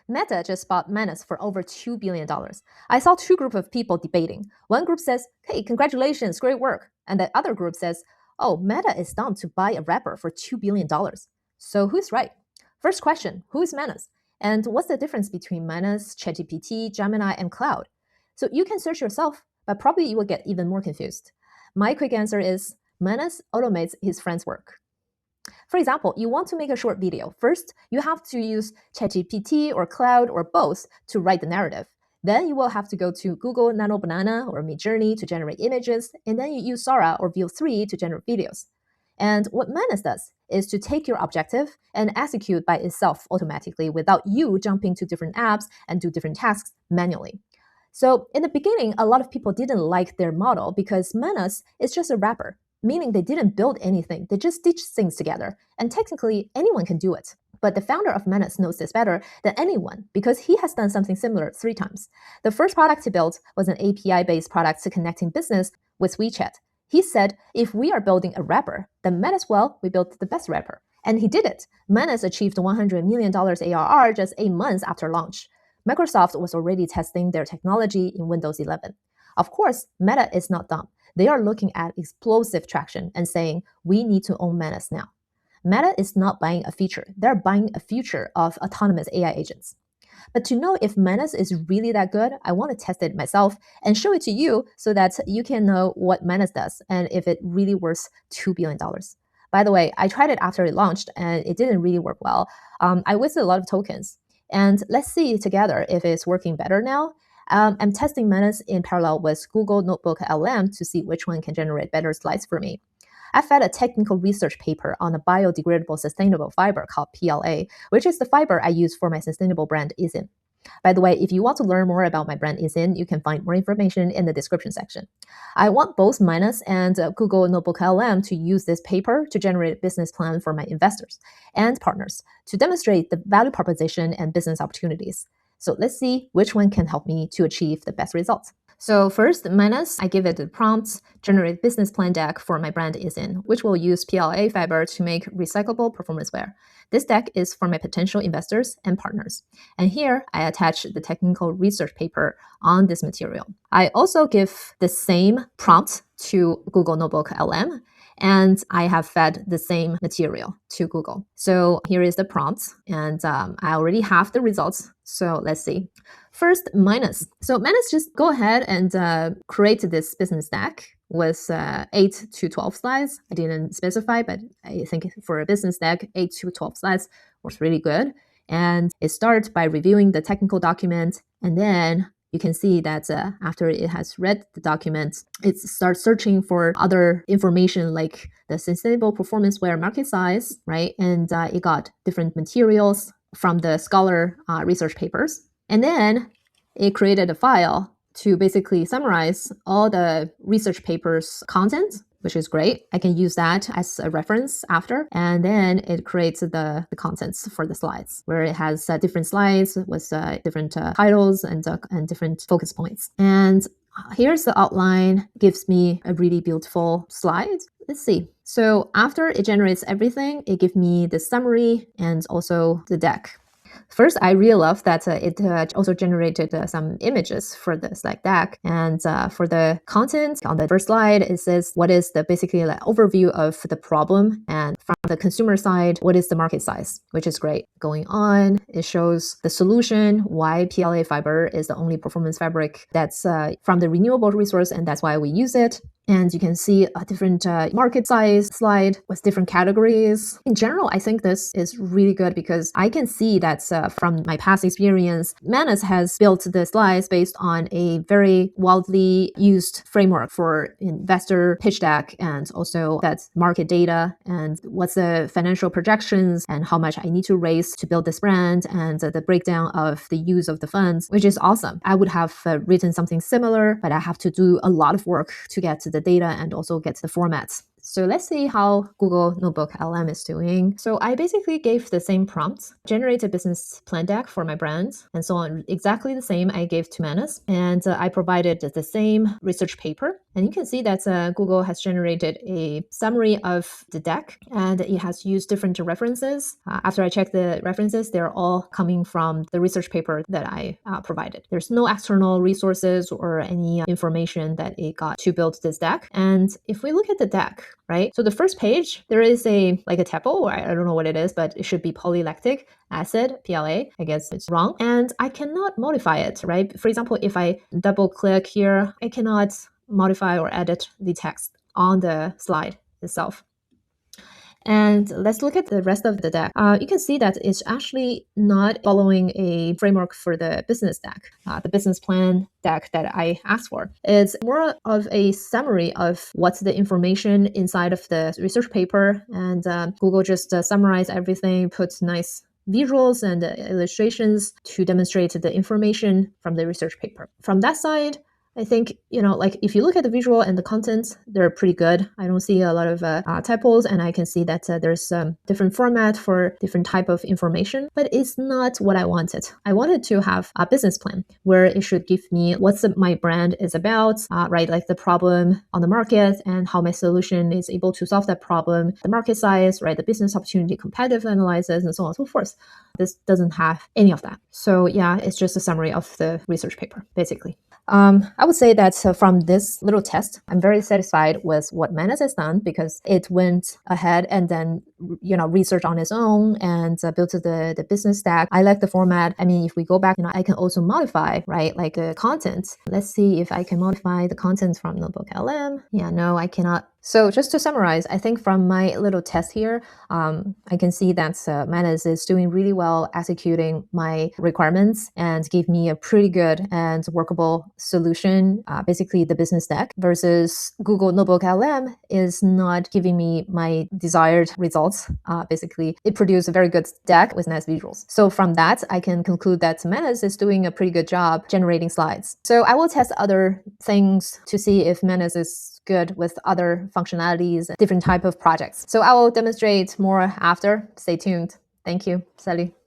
Meta just bought Manus for over $2 billion. I saw two groups of people debating. One group says, hey, congratulations, great work. And the other group says, oh, Meta is dumb to buy a rapper for $2 billion. So who's right? First question, who is Manus? And what's the difference between Manus, ChatGPT, Gemini, and Cloud? So you can search yourself, but probably you will get even more confused. My quick answer is Manus automates his friend's work. For example, you want to make a short video. First, you have to use ChatGPT or Cloud or both to write the narrative. Then you will have to go to Google Nano Banana or Midjourney to generate images, and then you use Sora or Veo 3 to generate videos. And what Manus does is to take your objective and execute by itself automatically without you jumping to different apps and do different tasks manually. So in the beginning, a lot of people didn't like their model because Manus is just a wrapper, meaning they didn't build anything. They just stitch things together. And technically, anyone can do it. But the founder of Manus knows this better than anyone because he has done something similar 3 times. The first product he built was an API-based product to connecting business with WeChat. He said, if we are building a wrapper, then might as well we built the best wrapper. And he did it. Manus achieved $100 million ARR just 8 months after launch. Microsoft was already testing their technology in Windows 11. Of course, Meta is not dumb. They are looking at explosive traction and saying, we need to own Manus now. Meta is not buying a feature. They're buying a future of autonomous AI agents. But to know if Manus is really that good, I want to test it myself and show it to you so that you can know what Manus does and if it really worth $2 billion. By the way, I tried it after it launched and it didn't really work well. I wasted a lot of tokens. And let's see together if it's working better now. I'm testing Manus in parallel with Google Notebook LM to see which one can generate better slides for me. I fed a technical research paper on a biodegradable sustainable fiber called PLA, which is the fiber I use for my sustainable brand Izin. By the way, if you want to learn more about my brand Izin, you can find more information in the description section. I want both Manus and Google Notebook LM to use this paper to generate a business plan for my investors and partners to demonstrate the value proposition and business opportunities. So let's see which one can help me to achieve the best results. So first, Manus, I give it the prompts, generate business plan deck for my brand Izin, which will use PLA fiber to make recyclable performance wear. This deck is for my potential investors and partners. And here, I attach the technical research paper on this material. I also give the same prompt to Google Notebook LM, and I have fed the same material to Google. So here is the prompt, and I already have the results. So let's see. First, Manus. So Manus just go ahead and create this business deck with 8 to 12 slides. I didn't specify, but I think for a business deck, 8 to 12 slides was really good. And it starts by reviewing the technical document, and then you can see that after it has read the document, it starts searching for other information like the sustainable performance wear market size, right? And it got different materials from the scholar research papers. And then it created a file to basically summarize all the research papers' content, which is great. I can use that as a reference after. And then it creates the contents for the slides, where it has different slides with different titles and different focus points. And here's the outline, gives me a really beautiful slide. Let's see. So after it generates everything, it gives me the summary and also the deck. First, I really love that it also generated some images for the slide deck. And for the content on the first slide, it says what is the basically like overview of the problem. And from the consumer side, what is the market size, which is great. Going on, it shows the solution, why PLA fiber is the only performance fabric that's from the renewable resource, and that's why we use it. And you can see a different market size slide with different categories. In general, I think this is really good because I can see that from my past experience, Manus has built the slides based on a very widely used framework for investor pitch deck and also that's market data and what's the financial projections and how much I need to raise to build this brand and the breakdown of the use of the funds, which is awesome. I would have written something similar, but I have to do a lot of work to get to the data and also get the formats. So let's see how Google Notebook LM is doing. So I basically gave the same prompt, generate a business plan deck for my brand, and so on. Exactly the same I gave to Manus. And I provided the same research paper. And you can see that Google has generated a summary of the deck, and it has used different references. After I checked the references, they're all coming from the research paper that I provided. There's no external resources or any information that it got to build this deck. And if we look at the deck, right? So the first page, there is a typo, or I don't know what it is, but it should be polylactic acid, PLA. I guess it's wrong. And I cannot modify it, right? For example, if I double click here, I cannot modify or edit the text on the slide itself. And let's look at the rest of the deck. You can see that it's actually not following a framework for the business deck, the business plan deck that I asked for. It's more of a summary of what's the information inside of the research paper, and Google just summarized everything, put nice visuals and illustrations to demonstrate the information from the research paper. From that side, I think, if you look at the visual and the content, they're pretty good. I don't see a lot of typos, and I can see that there's different format for different type of information, but it's not what I wanted. I wanted to have a business plan where it should give me what's my brand is about, right? Like the problem on the market and how my solution is able to solve that problem, the market size, right? The business opportunity, competitive analysis, and so on and so forth. This doesn't have any of that. So yeah, it's just a summary of the research paper, basically. I would say that from this little test, I'm very satisfied with what Manus has done, because it went ahead and then research on its own and built the business stack. I like the format. I mean, if we go back, I can also modify, right, like the content. Let's see if I can modify the content from Notebook LM. Yeah, no, I cannot. So just to summarize, I think from my little test here, I can see that Manus is doing really well executing my requirements and gave me a pretty good and workable solution, basically the business deck, versus Google Notebook LM is not giving me my desired results. Basically, it produced a very good deck with nice visuals. So from that, I can conclude that Manus is doing a pretty good job generating slides. So I will test other things to see if Manus is good with other functionalities, different type of projects. So I will demonstrate more after. Stay tuned. Thank you. Salut.